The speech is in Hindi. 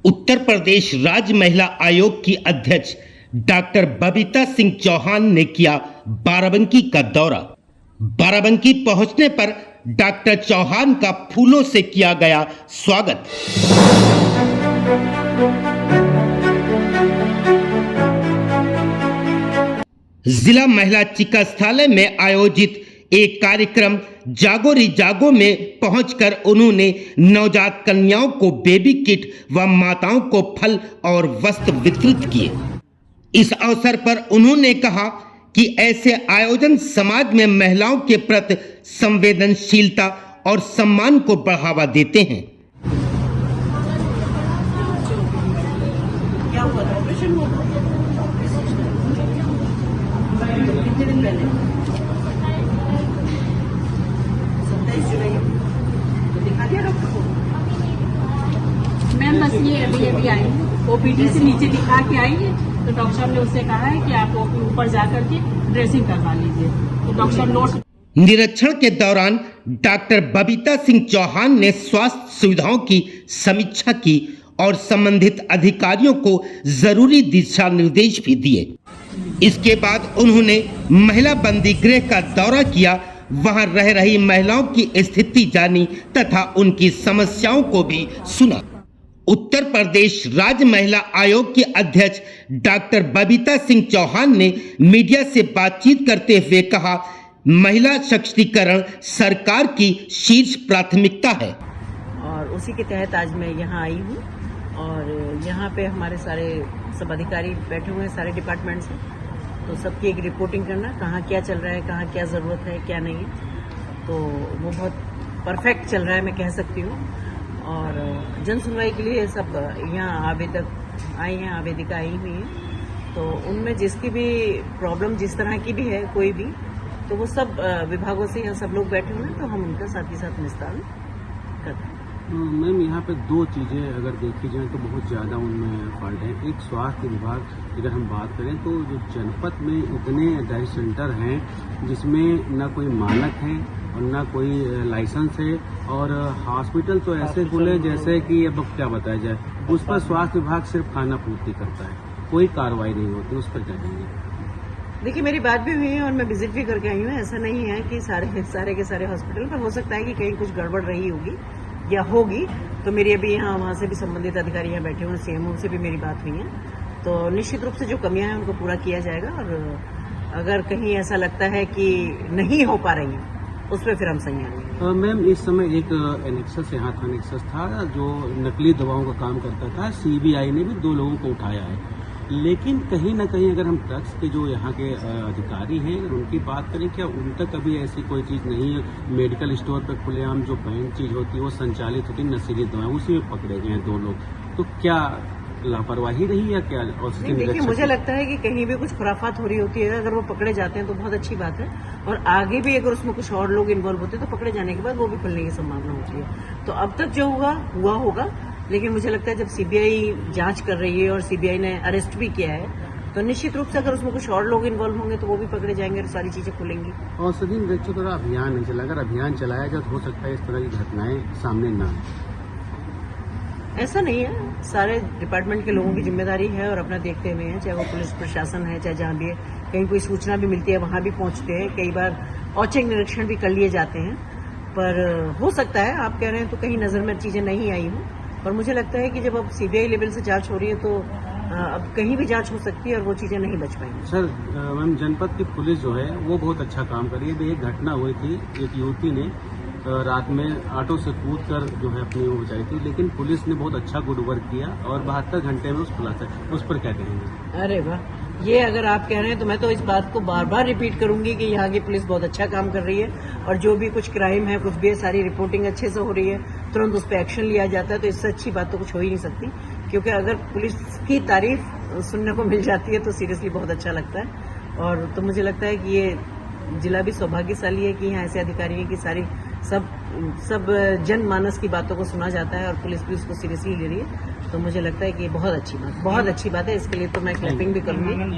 उत्तर प्रदेश राज्य महिला आयोग की अध्यक्ष डॉक्टर बबीता सिंह चौहान ने किया बाराबंकी का दौरा। बाराबंकी पहुंचने पर डॉक्टर चौहान का फूलों से किया गया स्वागत। जिला महिला चिकित्सालय में आयोजित एक कार्यक्रम जागो री जागो में पहुंचकर उन्होंने नवजात कन्याओं को बेबी किट व माताओं को फल और वस्त्र वितरित किए। इस अवसर पर उन्होंने कहा कि ऐसे आयोजन समाज में महिलाओं के प्रति संवेदनशीलता और सम्मान को बढ़ावा देते हैं। क्या हुआ था? ऑपरेशन हुआ था? कितने दिन पहले? 27 जुलाई तो दिखा दिया डॉक्टर को? मैम बस ये अभी आई ओपीडी से नीचे दिखा के आई है, तो डॉक्टर साहब ने उससे कहा है कि आप ऊपर जाकर के ड्रेसिंग करवा लीजिए। तो डॉक्टर साहब नोट निरीक्षण के दौरान डॉक्टर बबीता सिंह चौहान ने स्वास्थ्य सुविधाओं की समीक्षा की और संबंधित अधिकारियों को जरूरी दिशा निर्देश भी दिए। इसके बाद उन्होंने महिला बंदी गृह का दौरा किया, वहां रह रही महिलाओं की स्थिति जानी तथा उनकी समस्याओं को भी सुना। उत्तर प्रदेश राज्य महिला आयोग के अध्यक्ष डॉक्टर बबीता सिंह चौहान ने मीडिया से बातचीत करते हुए कहा, महिला सशक्तिकरण सरकार की शीर्ष प्राथमिकता है। और उसी के तहत आज मैं यहाँ आई हूँ और यहाँ पे हमारे सारे सब अधिकारी बैठे हुए हैं, सारे डिपार्टमेंट से। तो सबकी एक रिपोर्टिंग करना, कहाँ क्या चल रहा है, कहाँ क्या ज़रूरत है, क्या नहीं है। तो वो बहुत परफेक्ट चल रहा है, मैं कह सकती हूँ। और जन सुनवाई के लिए सब यहाँ आवेदक आए हैं, आवेदिका आई हुई हैं। तो उनमें जिसकी भी प्रॉब्लम जिस तरह की भी है, कोई भी, तो वो सब विभागों से यहाँ सब लोग बैठे हुए हैं, तो हम उनका साथ ही साथ निस्तारण करते हैं। मैम यहाँ पे दो चीज़ें अगर देखी जाए तो बहुत ज़्यादा उनमें फॉल्ट है। एक स्वास्थ्य विभाग, अगर हम बात करें तो जो जनपद में इतने डाइट सेंटर हैं जिसमें ना कोई मानक है और ना कोई लाइसेंस है, और हॉस्पिटल तो ऐसे खुले जैसे कि अब क्या बताया जाए, उस पर स्वास्थ्य विभाग सिर्फ खाना पूर्ति करता है, कोई कार्रवाई नहीं होती। उस पर क्या कहेंगे? देखिए, मेरी बात भी हुई है और मैं विजिट भी करके आई हूँ। ऐसा नहीं है कि सारे के सारे हॉस्पिटल पर, हो सकता है कि कहीं कुछ गड़बड़ रही होगी या होगी। तो मेरी अभी यहाँ वहाँ से भी संबंधित अधिकारी यहाँ बैठे हुए, सीएमओ से भी मेरी बात हुई है। तो निश्चित रूप से जो कमियां हैं उनको पूरा किया जाएगा, और अगर कहीं ऐसा लगता है कि नहीं हो पा रही है उस पर फिर हम संज्ञान लेंगे। मैम इस समय एक एनेक्सस यहाँ था, एनेक्सस था जो नकली दवाओं का काम करता था। सीबीआई ने भी 2 लोगों को उठाया है, लेकिन कहीं ना कहीं अगर हम ड्रग्स के जो यहाँ के अधिकारी हैं उनकी बात करें, क्या उन तक अभी ऐसी कोई चीज़ नहीं है? मेडिकल स्टोर पर खुलेआम जो बैंक चीज़ होती है वो संचालित होती है, नशीली दवाएं, उसी में पकड़े गए हैं 2 लोग। तो क्या लापरवाही रही या क्या? देखिए, मुझे लगता है कि कहीं भी कुछ खुराफात हो रही होती है, अगर वो पकड़े जाते हैं तो बहुत अच्छी बात है, और आगे भी अगर उसमें कुछ और लोग इन्वॉल्व होते हैं तो पकड़े जाने के बाद वो भी खुलने की संभावना होती है। तो अब तक जो हुआ होगा, लेकिन मुझे लगता है जब सीबीआई जांच कर रही है और सीबीआई ने अरेस्ट भी किया है, तो निश्चित रूप से अगर उसमें कुछ और लोग इन्वॉल्व होंगे तो वो भी पकड़े जाएंगे और सारी चीजें खुलेंगी। और सदीन देखो, थोड़ा अभियान नहीं चला, अगर अभियान चलाया जाए तो हो सकता है इस तरह की घटनाएं सामने ना आए। ऐसा नहीं है, सारे डिपार्टमेंट के लोगों की जिम्मेदारी है और अपना देखते हुए हैं, चाहे वो पुलिस प्रशासन है, चाहे जहाँ भी है। कहीं कोई सूचना भी मिलती है वहां भी पहुंचते हैं, कई बार औचक निरीक्षण भी कर लिए जाते हैं। पर हो सकता है, आप कह रहे हैं तो कहीं नजर में चीजें नहीं आई हूँ, और मुझे लगता है कि जब अब सीबीआई लेवल से जांच हो रही है तो अब कहीं भी जांच हो सकती है और वो चीजें नहीं बच पाएंगी। सर मैम, जनपद की पुलिस जो है वो बहुत अच्छा काम कर रही है। एक घटना हुई थी, एक युवती ने रात में ऑटो से कूद कर जो है अपनी वो बचाई थी, लेकिन पुलिस ने बहुत अच्छा गुड वर्क किया और 72 घंटे में उस पर क्या कहेंगे? अरे वाह, ये अगर आप कह रहे हैं तो मैं तो इस बात को बार बार रिपीट करूंगी कि यहाँ की पुलिस बहुत अच्छा काम कर रही है, और जो भी कुछ क्राइम है, कुछ भी है, सारी रिपोर्टिंग अच्छे से हो रही है, तुरंत उस पर एक्शन लिया जाता है। तो इससे अच्छी बात तो कुछ हो ही नहीं सकती, क्योंकि अगर पुलिस की तारीफ सुनने को मिल जाती है तो सीरियसली बहुत अच्छा लगता है। और तो मुझे लगता है कि ये जिला भी सौभाग्यशाली है कि यहाँ ऐसे अधिकारी हैं कि सारी सब जनमानस की बातों को सुना जाता है और पुलिस भी उसको सीरियसली ले रही है। तो मुझे लगता है कि ये बहुत अच्छी बात है। इसके लिए तो मैं क्लैपिंग भी करूंगी।